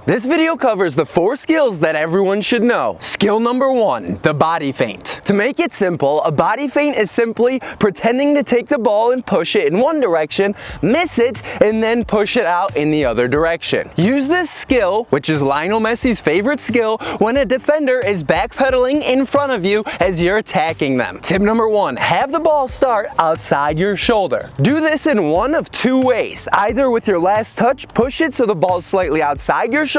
This video covers the 4 skills that everyone should know. Skill number 1, the body feint. To make it simple, a body feint is simply pretending to take the ball and push it in one direction, miss it, and then push it out in the other direction. Use this skill, which is Lionel Messi's favorite skill, when a defender is backpedaling in front of you as you're attacking them. Tip number 1, have the ball start outside your shoulder. Do this in one of 2 ways. Either with your last touch, push it so the ball's slightly outside your shoulder,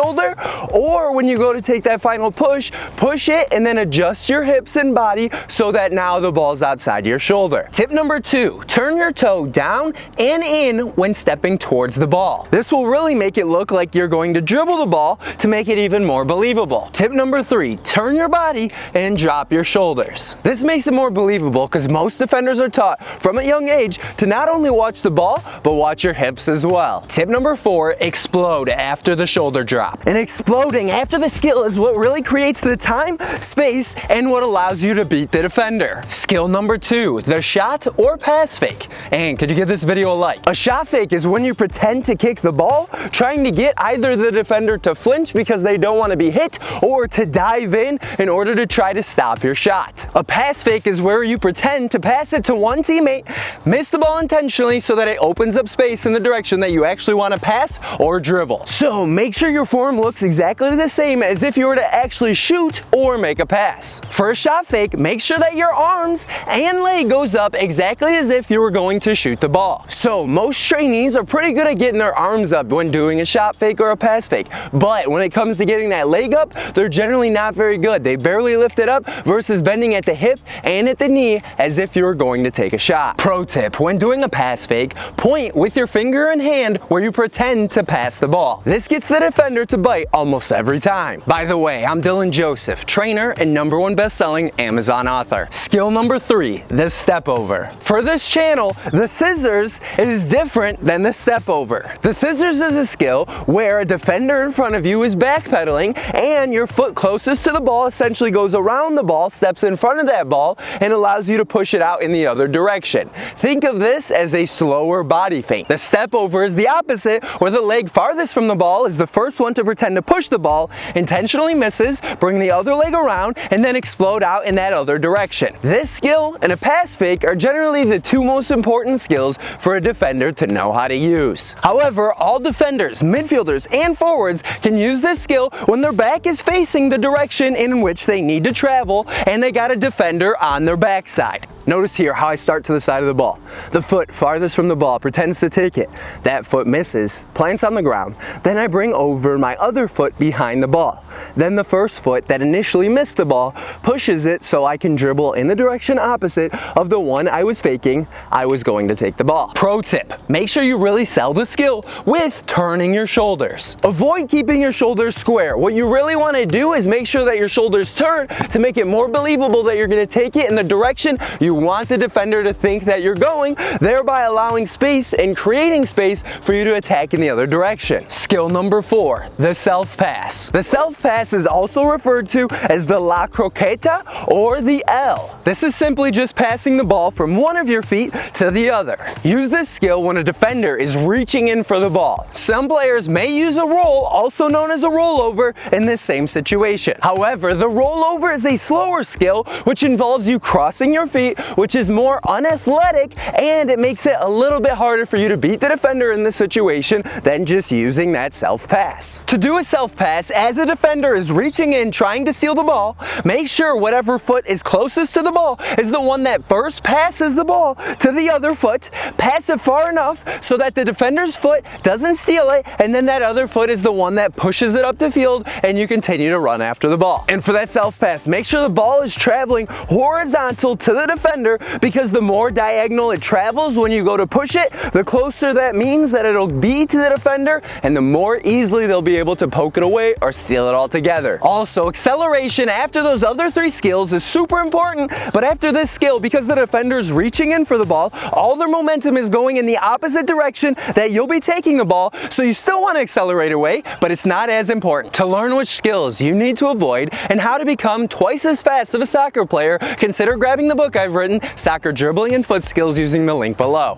or when you go to take that final push, push it and then adjust your hips and body so that now the ball's outside your shoulder. Tip number 2, turn your toe down and in when stepping towards the ball. This will really make it look like you're going to dribble the ball to make it even more believable. Tip number 3, turn your body and drop your shoulders. This makes it more believable because most defenders are taught from a young age to not only watch the ball, but watch your hips as well. Tip number 4, explode after the shoulder drop. And exploding after the skill is what really creates the time, space, and what allows you to beat the defender. Skill number 2, the shot or pass fake. And could you give this video a like? A shot fake is when you pretend to kick the ball, trying to get either the defender to flinch because they don't want to be hit, or to dive in order to try to stop your shot. A pass fake is where you pretend to pass it to one teammate, miss the ball intentionally so that it opens up space in the direction that you actually want to pass or dribble. So make sure your form looks exactly the same as if you were to actually shoot or make a pass. For a shot fake, make sure that your arms and leg goes up exactly as if you were going to shoot the ball. So most trainees are pretty good at getting their arms up when doing a shot fake or a pass fake, but when it comes to getting that leg up, they're generally not very good. They barely lift it up versus bending at the hip and at the knee as if you were going to take a shot. Pro tip, when doing a pass fake, point with your finger and hand where you pretend to pass the ball. This gets the defender to bite almost every time. By the way, I'm Dylan Joseph, trainer and #1 best-selling Amazon author. Skill number 3, the step over. For this channel, the scissors is different than the step over. The scissors is a skill where a defender in front of you is backpedaling and your foot closest to the ball essentially goes around the ball, steps in front of that ball, and allows you to push it out in the other direction. Think of this as a slower body feint. The step over is the opposite, where the leg farthest from the ball is the first one to pretend to push the ball, intentionally misses, bring the other leg around, and then explode out in that other direction. This skill and a pass fake are generally the 2 most important skills for a defender to know how to use. However, all defenders, midfielders, and forwards can use this skill when their back is facing the direction in which they need to travel and they got a defender on their backside. Notice here how I start to the side of the ball. The foot farthest from the ball pretends to take it. That foot misses, plants on the ground. Then I bring over my other foot behind the ball. Then the first foot that initially missed the ball pushes it so I can dribble in the direction opposite of the one I was faking I was going to take the ball. Pro tip, make sure you really sell the skill with turning your shoulders. Avoid keeping your shoulders square. What you really want to do is make sure that your shoulders turn to make it more believable that you're going to take it in the direction you want the defender to think that you're going, thereby allowing space and creating space for you to attack in the other direction. Skill number 4, the self pass. The self pass is also referred to as the La Croqueta or the L. This is simply just passing the ball from one of your feet to the other. Use this skill when a defender is reaching in for the ball. Some players may use a roll, also known as a rollover, in this same situation. However, the rollover is a slower skill which involves you crossing your feet, which is more unathletic, and it makes it a little bit harder for you to beat the defender in this situation than just using that self pass. To do a self pass as a defender is reaching in trying to steal the ball, make sure whatever foot is closest to the ball is the one that first passes the ball to the other foot. Pass it far enough so that the defender's foot doesn't steal it, and then that other foot is the one that pushes it up the field and you continue to run after the ball. And for that self pass, make sure the ball is traveling horizontal to the defender, because the more diagonal it travels when you go to push it, the closer that means that it'll be to the defender, and the more easily they'll be able to poke it away or steal it altogether. Also, acceleration after those other 3 skills is super important, but after this skill, because the defender's reaching in for the ball, all their momentum is going in the opposite direction that you'll be taking the ball, so you still want to accelerate away, but it's not as important. To learn which skills you need to avoid and how to become twice as fast of a soccer player, consider grabbing the book I've written, Soccer Dribbling and Foot Skills, using the link below.